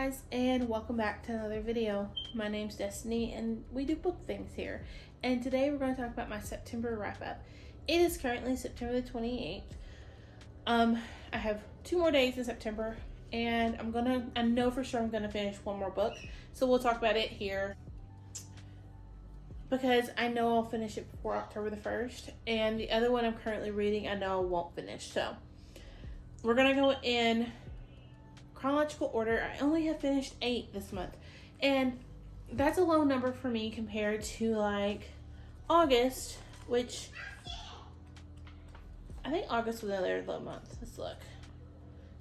guys, and welcome back to another video. My name's Destiny and we do book things here. And today we're going to talk about my September wrap up. It is currently September the 28th. I have 2 more days in September and I know for sure I'm gonna finish one more book. So we'll talk about it here because I know I'll finish it before October the 1st. And the other one I'm currently reading, I know I won't finish. So we're gonna go in chronological order. I only have finished 8 this month, and that's a low number for me compared to like August, which I think August was another low month. Let's look.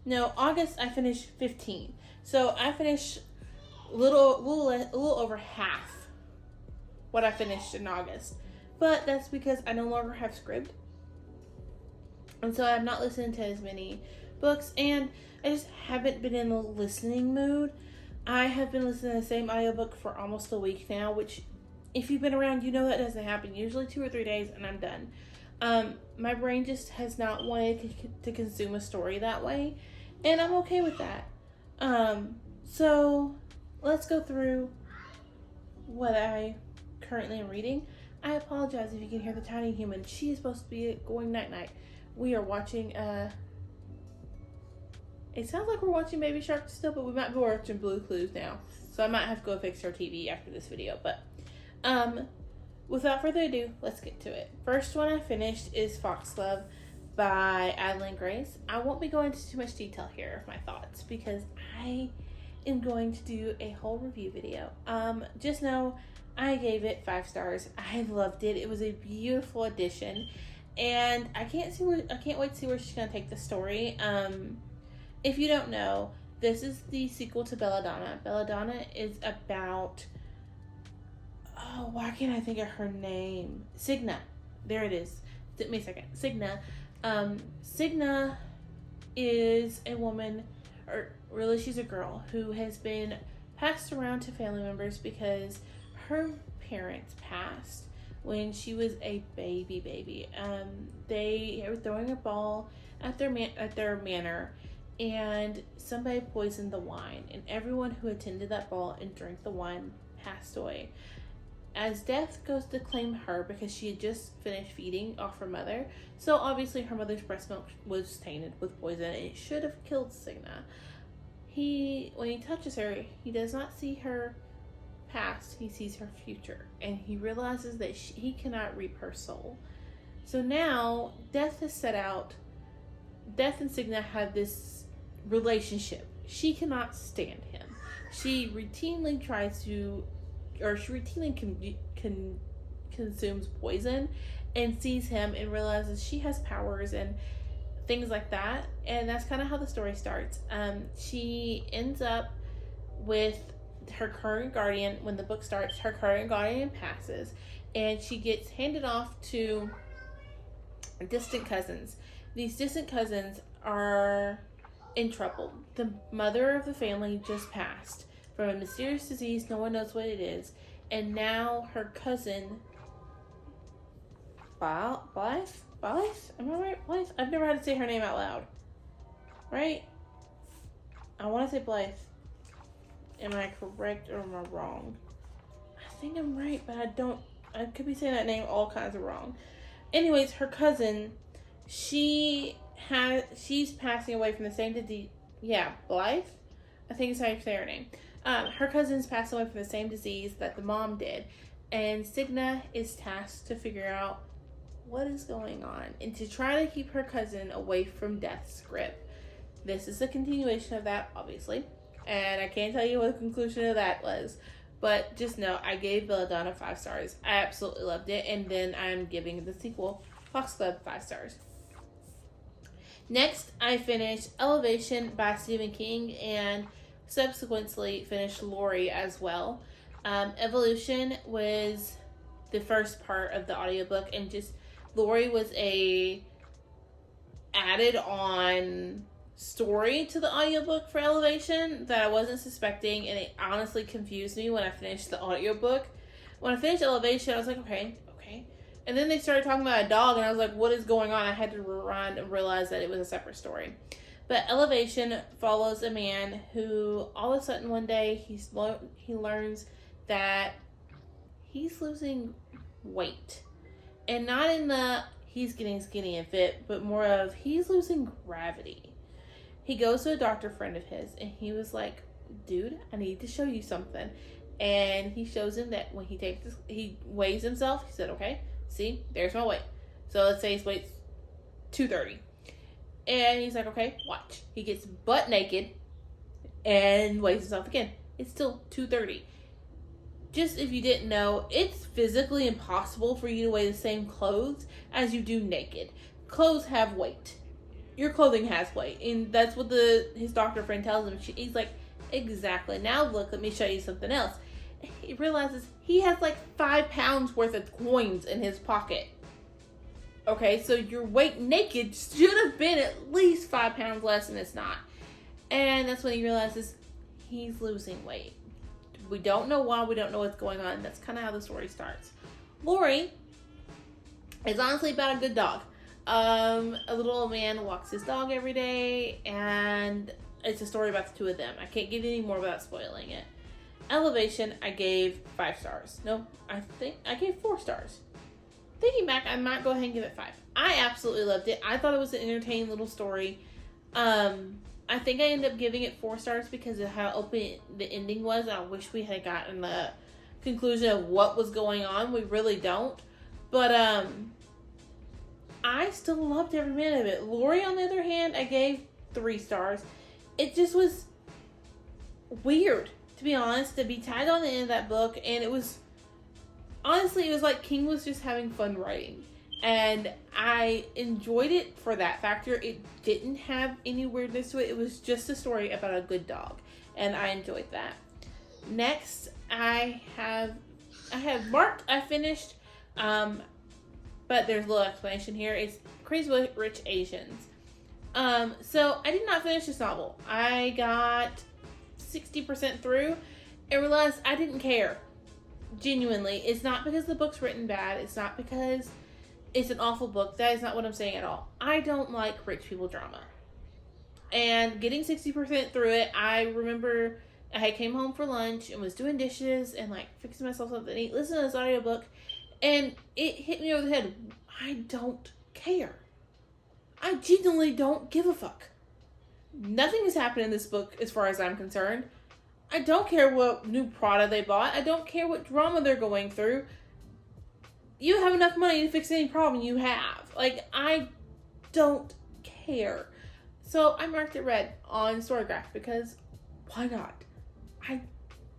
No, August I finished 15, so I finished a little over half what I finished in August, but that's because I no longer have Scribd, and so I'm not listening to as many books, and I just haven't been in the listening mood. I have been listening to the same audiobook for almost a week now, which if you've been around, you know that doesn't happen. Usually 2 or 3 days and I'm done. My brain just has not wanted to consume a story that way, and I'm okay with that. So let's go through what I currently am reading. I apologize if you can hear the tiny human. She is supposed to be going night-night. We are watching it sounds like we're watching Baby Shark still, but we might be watching Blue Clues now. So I might have to go fix our TV after this video. But without further ado, let's get to it. First one I finished is Foxglove by Adalyn Grace. I won't be going into too much detail here of my thoughts because I am going to do a whole review video. Just know I gave it 5 stars. I loved it. It was a beautiful addition, and I can't wait to see where she's gonna take the story. If you don't know, this is the sequel to Belladonna. Belladonna is about, oh, why can't I think of her name? Cigna. There it is. Give me a second. Cigna. Cigna is a woman, or really she's a girl, who has been passed around to family members because her parents passed when she was a baby. They were throwing a ball at their manor, and somebody poisoned the wine, and everyone who attended that ball and drank the wine passed away. As death goes to claim her because she had just finished feeding off her mother, so obviously her mother's breast milk was tainted with poison and it should have killed Cigna. When he touches her, he does not see her past, he sees her future, and he realizes that he cannot reap her soul. So now Death has set out. Death and Cigna have this relationship. She cannot stand him. She routinely consumes poison and sees him and realizes she has powers and things like that. And that's kind of how the story starts. She ends up with her current guardian. When the book starts, her current guardian passes, and she gets handed off to distant cousins. These distant cousins are in trouble. The mother of the family just passed from a mysterious disease. No one knows what it is. And now her cousin, Blythe? Am I right? Blythe? I've never had to say her name out loud. Right? I want to say Blythe. Am I correct or am I wrong? I think I'm right, but I could be saying that name all kinds of wrong. Anyways, her cousin, she's passing away from the same disease. Yeah, Blythe? I think it's how you say her name. Her cousin's passed away from the same disease that the mom did. And Cigna is tasked to figure out what is going on and to try to keep her cousin away from Death's grip. This is a continuation of that, obviously. And I can't tell you what the conclusion of that was. But just know, I gave Belladonna 5 stars. I absolutely loved it. And then I'm giving the sequel, Foxglove, 5 stars. Next, I finished Elevation by Stephen King and subsequently finished Lori as well. Evolution was the first part of the audiobook, and just Lori was a added on story to the audiobook for Elevation that I wasn't suspecting, and it honestly confused me when I finished the audiobook. When I finished Elevation, I was like, okay. And then they started talking about a dog, and I was like, what is going on? I had to rewind and realize that it was a separate story. But Elevation follows a man who all of a sudden one day he learns that he's losing weight. And not in the he's getting skinny and fit, but more of he's losing gravity. He goes to a doctor friend of his and he was like, dude, I need to show you something. And he shows him that when he weighs himself, he said, okay, see, there's my weight. So let's say his weight's 230. And he's like, okay, watch. He gets butt naked and weighs himself again. It's still 230. Just if you didn't know, it's physically impossible for you to weigh the same clothes as you do naked. Clothes have weight. Your clothing has weight. And that's what his doctor friend tells him. He's like, exactly. Now look, let me show you something else. He realizes he has like 5 pounds worth of coins in his pocket. Okay, so your weight naked should have been at least 5 pounds less, and it's not. And that's when he realizes he's losing weight. We don't know why, we don't know what's going on. That's kind of how the story starts. Lori is honestly about a good dog. A little old man walks his dog every day, and it's a story about the two of them. I can't give you any more without spoiling it. Elevation, I gave 5 stars. No, I think I gave 4 stars. Thinking back, I might go ahead and give it 5. I absolutely loved it. I thought it was an entertaining little story. I think I ended up giving it 4 stars because of how open the ending was. I wish we had gotten the conclusion of what was going on. We really don't. But I still loved every minute of it. Lori, on the other hand, I gave 3 stars. It just was weird, to be honest, to be tied on the end of that book. And it was, honestly, it was like King was just having fun writing. And I enjoyed it for that factor. It didn't have any weirdness to it. It was just a story about a good dog. And I enjoyed that. Next, I have marked, I finished, but there's a little explanation here. It's Crazy Rich Asians. So I did not finish this novel. I got 60% through and realized I didn't care. Genuinely. It's not because the book's written bad. It's not because it's an awful book. That is not what I'm saying at all. I don't like rich people drama. And getting 60% through it, I remember I came home for lunch and was doing dishes and like fixing myself something to eat, listening to this audiobook, and it hit me over the head. I don't care. I genuinely don't give a fuck. Nothing has happened in this book as far as I'm concerned. I don't care what new Prada they bought. I don't care what drama they're going through. You have enough money to fix any problem you have. Like, I don't care. So I marked it red on Storygraph because why not?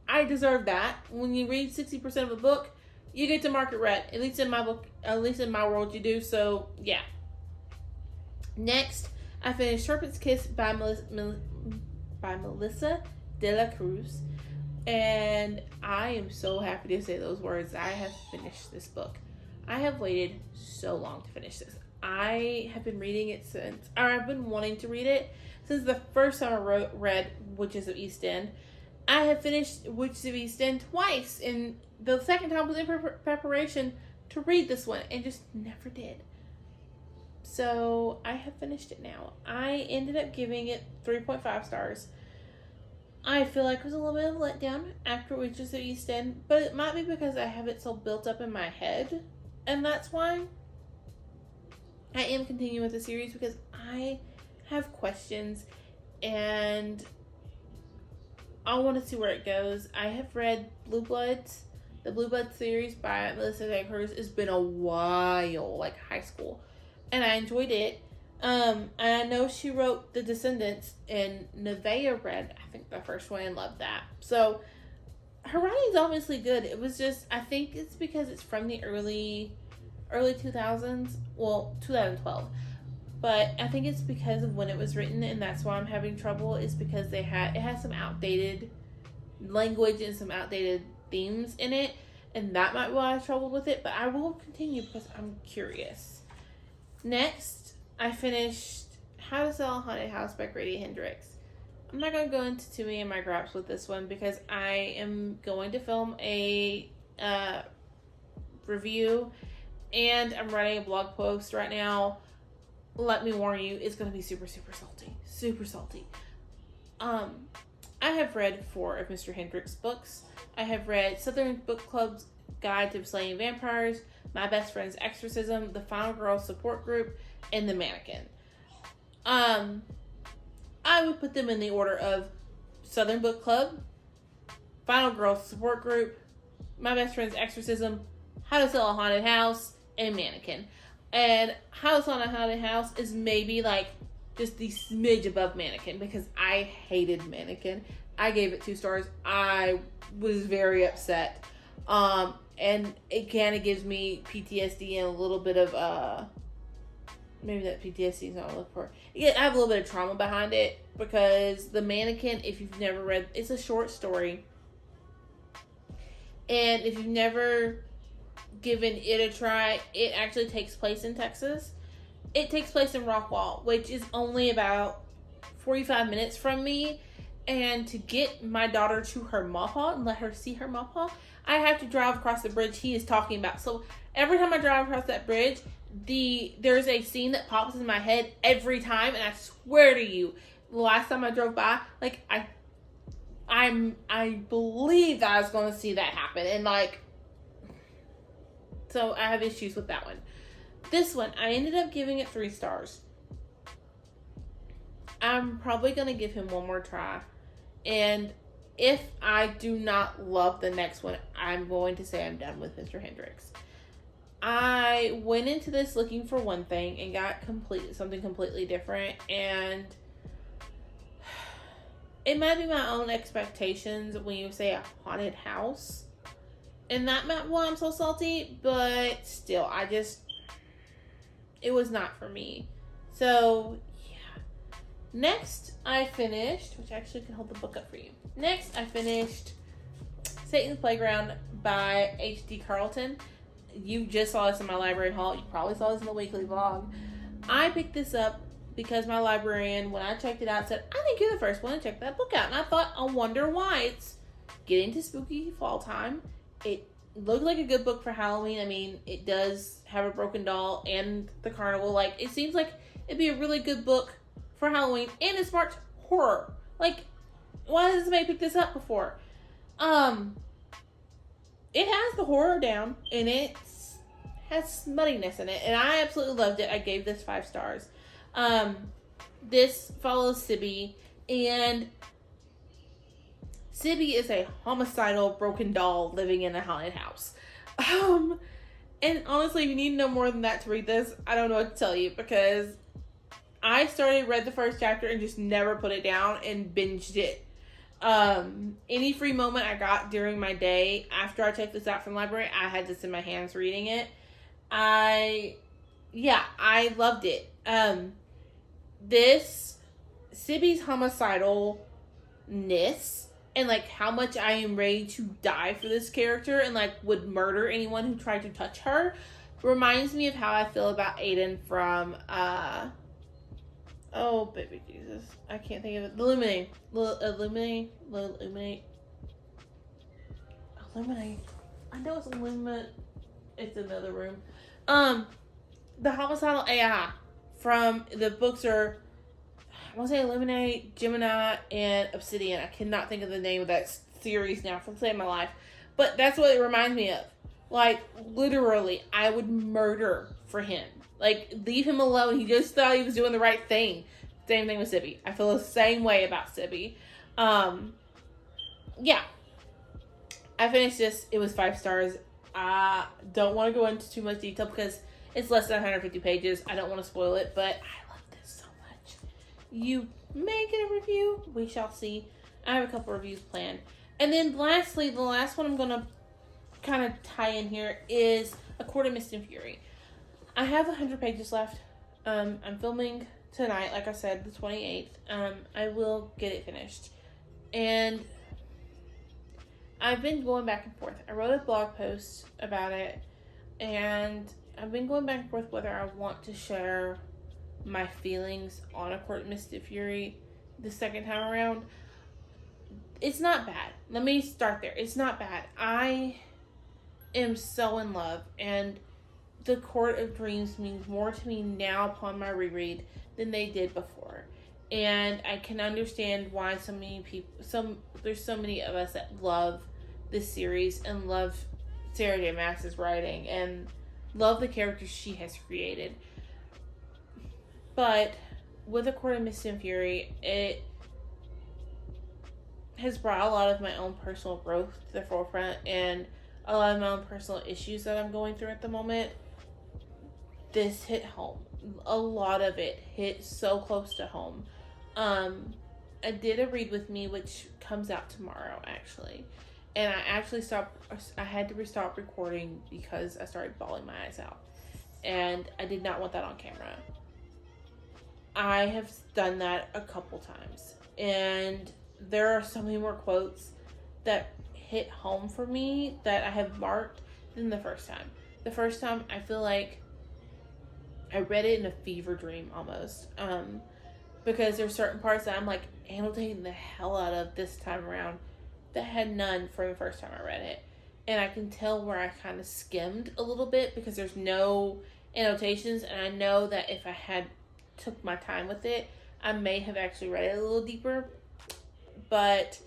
I deserve that. When you read 60% of a book, you get to mark it red. At least in my book, at least in my world you do. So, yeah. Next, I finished Serpent's Kiss by Melissa De La Cruz. And I am so happy to say those words. I have finished this book. I have waited so long to finish this. I have been reading it I've been wanting to read it since the first time I read Witches of East End. I have finished Witches of East End twice, and the second time was in preparation to read this one, and just never did. So, I have finished it now. I ended up giving it 3.5 stars. I feel like it was a little bit of a letdown after Witches of East End, but it might be because I have it so built up in my head, and that's why I am continuing with the series, because I have questions, and I want to see where it goes. I have read Blue Bloods. The Blue Bloods series by Melissa De La Cruz. It's been a while, like high school, and I enjoyed it. And I know she wrote The Descendants, and Nevaeh read, I think, the first one and loved that. So, her writing's obviously good. It was just, I think it's because it's from the early 2000s. Well, 2012. But I think it's because of when it was written, and that's why I'm having trouble, is because it has some outdated language and some outdated themes in it, and that might be why I have trouble with it, but I will continue because I'm curious. Next, I finished How to Sell a Haunted House by Grady Hendrix. I'm not going to go into too many of my gripes with this one because I am going to film a review, and I'm writing a blog post right now let me warn you, it's going to be super, super salty. Super salty. I have read 4 of Mr. Hendricks' books. I have read Southern Book Club's Guide to Slaying Vampires, My Best Friend's Exorcism, The Final Girl Support Group, and The Mannequin. I would put them in the order of Southern Book Club, Final Girl Support Group, My Best Friend's Exorcism, How to Sell a Haunted House, and Mannequin. And How to Sell a Haunted House is maybe like just the smidge above Mannequin, because I hated Mannequin. I gave it 2 stars. I was very upset. And it kind of gives me PTSD and a little bit of, maybe that PTSD is not what I look for. Yeah, I have a little bit of trauma behind it, because The Mannequin, if you've never read, it's a short story. And if you've never given it a try, it actually takes place in Texas. It takes place in Rockwall, which is only about 45 minutes from me. And to get my daughter to her Mawpaw and let her see her Mawpaw, I have to drive across the bridge he is talking about. So every time I drive across that bridge, there's a scene that pops in my head every time, and I swear to you, the last time I drove by, like I believe that I was going to see that happen, and like, so I have issues with that one. This one, I ended up giving it 3 stars. I'm probably going to give him one more try. And if I do not love the next one, I'm going to say I'm done with Mr. Hendricks. I went into this looking for one thing and got something completely different. And it might be my own expectations when you say a haunted house. And that might why I'm so salty. But still, it was not for me. So, yeah. Next, I finished, which actually can hold the book up for you. Next, I finished Satan's Playground by H.D. Carlton. You just saw this in my library haul. You probably saw this in the weekly vlog. I picked this up because my librarian, when I checked it out, said, I think you're the first one to check that book out. And I thought, I wonder why. It's getting to spooky fall time. It looked like a good book for Halloween. I mean, it does have a broken doll and the carnival. Like, it seems like it'd be a really good book for Halloween, and it's marked horror. Like, why has somebody picked this up before? It has the horror down, and it has smuttiness in it, and I absolutely loved it. I gave this 5 stars. This follows Sibby, and Sibby is a homicidal broken doll living in a haunted house. And honestly, if you need to know more than that to read this, I don't know what to tell you, because I read the first chapter and just never put it down and binged it. Any free moment I got during my day after I checked this out from the library, I had this in my hands reading it. I loved it. This Sibby's homicidalness and like how much I am ready to die for this character and like would murder anyone who tried to touch her reminds me of how I feel about Aiden from oh baby Jesus, I can't think of it. Illuminate. I know it's Illuminate. It's another room. The homicidal AI from the books are, I want to say Illuminate, Gemini, and Obsidian. I cannot think of the name of that series now for the sake of my life. But that's what it reminds me of. Like, literally, I would murder for him. Like, leave him alone. He just thought he was doing the right thing. Same thing with Sibby. I feel the same way about Sibby. Yeah. I finished this. It was 5 stars. I don't want to go into too much detail because it's less than 150 pages. I don't want to spoil it, but I love this so much. You may get a review. We shall see. I have a couple reviews planned. And then lastly, the last one I'm going to kind of tie in here is A Court of Mist and Fury. I have 100 pages left. I'm filming tonight, like I said, the 28th. I will get it finished. And I've been going back and forth. I wrote a blog post about it, and I've been going back and forth whether I want to share my feelings on A Court of Mist and Fury the second time around. It's not bad. Let me start there. It's not bad. I am so in love, and the Court of Dreams means more to me now upon my reread than they did before. And I can understand why so many people, there's so many of us that love this series and love Sarah J. Maas's writing and love the characters she has created. But with A Court of Mist and Fury, it has brought a lot of my own personal growth to the forefront and a lot of my own personal issues that I'm going through at the moment. This hit home. A lot of it hit so close to home. I did a read with me, which comes out tomorrow, actually. And I had to stop recording because I started bawling my eyes out. And I did not want that on camera. I have done that a couple times. And there are so many more quotes that hit home for me that I have marked than the first time. The first time, I feel like I read it in a fever dream almost. Because there's certain parts that I'm like annotating the hell out of this time around that had none from the first time I read it. And I can tell where I kind of skimmed a little bit because there's no annotations, and I know that if I had took my time with it, I may have actually read it a little deeper. But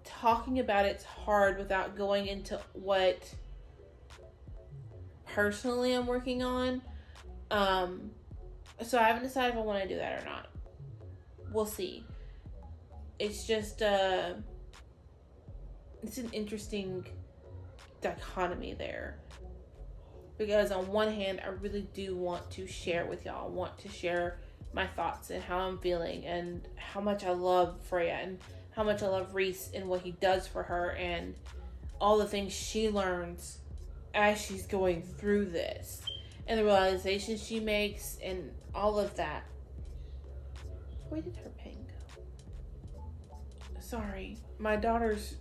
talking about it's hard without going into what personally I'm working on. So I haven't decided if I want to do that or not. We'll see. It's just it's an interesting dichotomy there, because on one hand I really do want to share with y'all. I want to share my thoughts and how I'm feeling and how much I love Freya and how much I love Rhys and what he does for her and all the things she learns as she's going through this and the realizations she makes and all of that. Where did her pen go? Sorry, my daughter's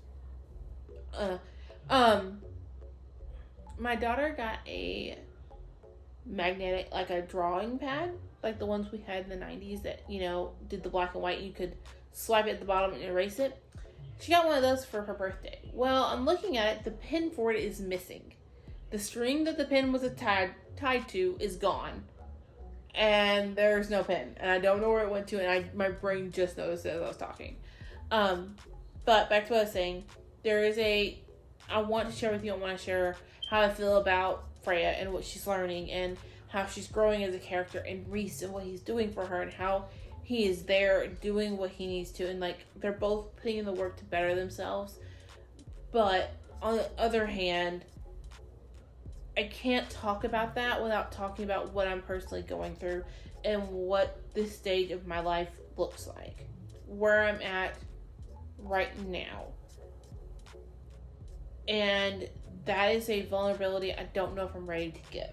my daughter got a magnetic, like a drawing pad, like the ones we had in the 90s that, you know, did the black and white. You could swipe it at the bottom and erase it. She got one of those for her birthday. Well, I'm looking at it. The pin for it is missing. The string that the pin was tied to is gone. And there's no pin. And I don't know where it went to. And my brain just noticed it as I was talking. But back to what I was saying. I want to share with you. I want to share how I feel about Freya and what she's learning and how she's growing as a character, and Rhys and what he's doing for her and how he is there doing what he needs to, and like they're both putting in the work to better themselves. But on the other hand, I can't talk about that without talking about what I'm personally going through and what this stage of my life looks like, where I'm at right now. And that is a vulnerability I don't know if I'm ready to give.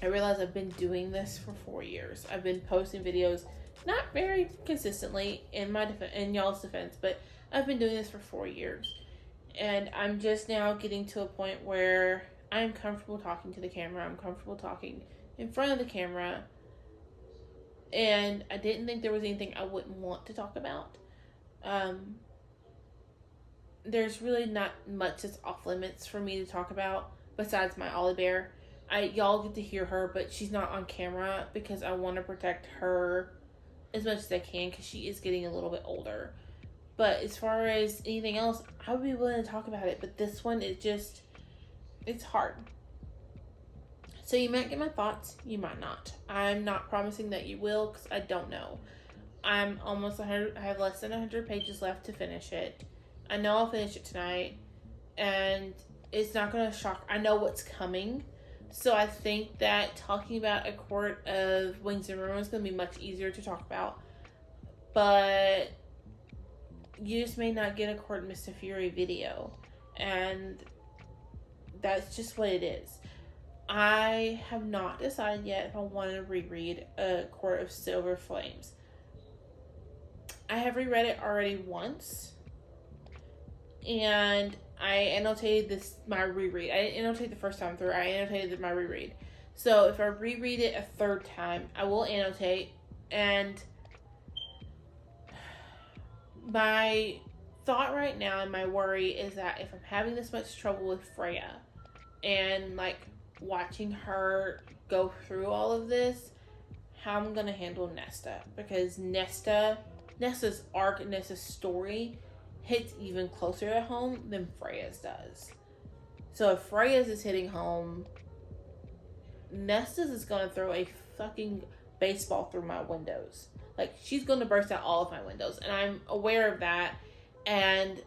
I realize I've been doing this for 4 years. I've been posting videos, not very consistently in y'all's defense, but I've been doing this for 4 years. And I'm just now getting to a point where I'm comfortable talking to the camera. I'm comfortable talking in front of the camera. And I didn't think there was anything I wouldn't want to talk about. There's really not much that's off limits for me to talk about besides my Ollie Bear. Y'all get to hear her, but she's not on camera because I want to protect her as much as I can because she is getting a little bit older. But as far as anything else, I would be willing to talk about it. But this one, it's hard. So you might get my thoughts, you might not. I'm not promising that you will because I don't know. I'm almost 100. I have less than 100 pages left to finish it. I know I'll finish it tonight, and it's not going to shock. I know what's coming. So I think that talking about A Court of Wings and Ruin is going to be much easier to talk about. But you just may not get A Court of Mist and Fury video. And that's just what it is. I have not decided yet if I want to reread A Court of Silver Flames. I have reread it already once. And I annotated my reread. I didn't annotate the first time through. I annotated my reread. So if I reread it a third time, I will annotate. And my thought right now and my worry is that if I'm having this much trouble with Freya and like watching her go through all of this, how I'm going to handle Nesta. Because Nesta's arc, Nesta's story hits even closer to home than Freya's does. So if Freya's is hitting home, Nesta's is going to throw a fucking baseball through my windows. Like, she's going to burst out all of my windows. And I'm aware of that. And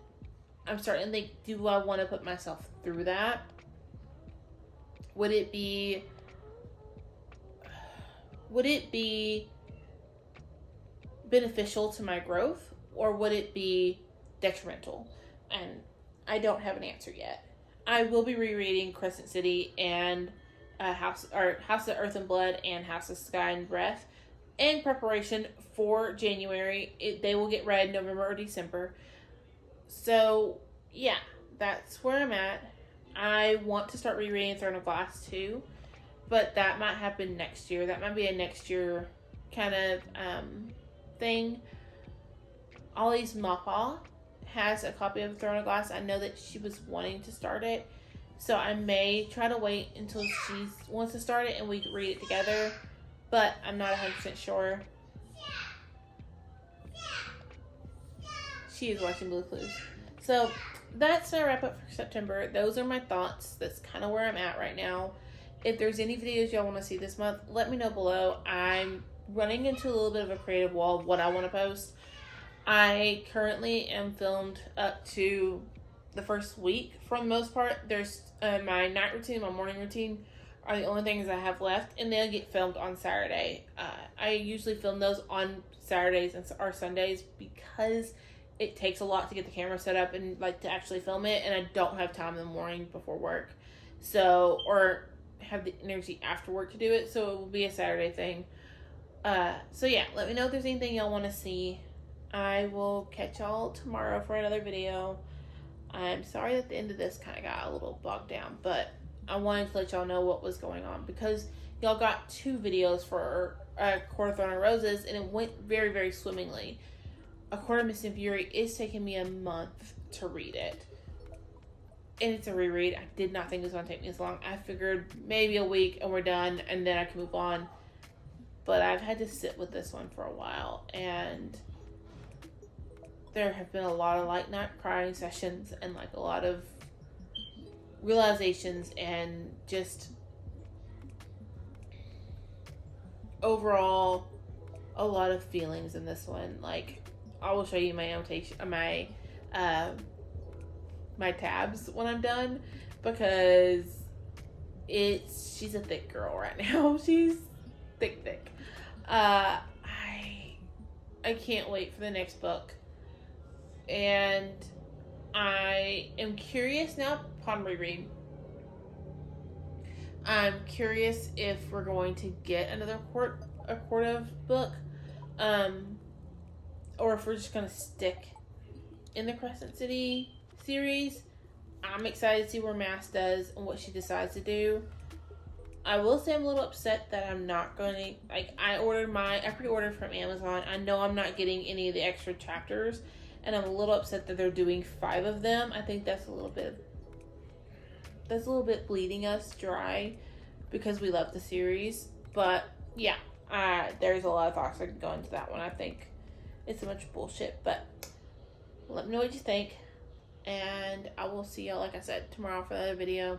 I'm starting to think, do I want to put myself through that? Would it be beneficial to my growth, or would it be detrimental? And I don't have an answer yet. I will be rereading Crescent City and House of Earth and Blood and House of Sky and Breath in preparation for January. They will get read November or December. So yeah, that's where I'm at. I want to start rereading Throne of Glass too, but that might happen next year. That might be a next year kind of thing. Ollie's Mapa has a copy of Throne of Glass. I know that she was wanting to start it, so I may try to wait until she wants to start it and we can read it together, but I'm not 100% sure. She is watching Blue Clues. So that's my wrap up for September. Those are my thoughts. That's kind of where I'm at right now. If there's any videos y'all want to see this month, let me know below. I'm running into a little bit of a creative wall of what I want to post. I currently am filmed up to the first week for the most part. There's my night routine, my morning routine are the only things I have left, and they'll get filmed on Saturday. I usually film those on Saturdays or Sundays because it takes a lot to get the camera set up and like to actually film it, and I don't have time in the morning before work, so, or have the energy after work to do it, so it will be a Saturday thing. So yeah, let me know if there's anything y'all want to see. I will catch y'all tomorrow for another video. I'm sorry that the end of this kind of got a little bogged down, but I wanted to let y'all know what was going on because y'all got 2 videos for Court of Thorns and Roses, and it went very, very swimmingly. A Court of Mist and Fury is taking me a month to read it. And it's a reread. I did not think it was going to take me as long. I figured maybe a week and we're done and then I can move on. But I've had to sit with this one for a while. And there have been a lot of like night crying sessions and like a lot of realizations and just overall a lot of feelings in this one. Like, I will show you my annotation, my tabs when I'm done, because she's a thick girl right now. She's thick. I can't wait for the next book, and I am curious now upon reread. I'm curious if we're going to get another Court of book, or if we're just going to stick in the Crescent City series. I'm excited to see where Mass does and what she decides to do. I will say I'm a little upset that I'm not going to, like, I pre-ordered from Amazon. I know I'm not getting any of the extra chapters, and I'm a little upset that they're doing 5 of them. I think that's a little bit bleeding us dry because we love the series. But yeah, there's a lot of thoughts that can go into that one. I think it's a bunch of bullshit, but let me know what you think, and I will see y'all, like I said, tomorrow for another video.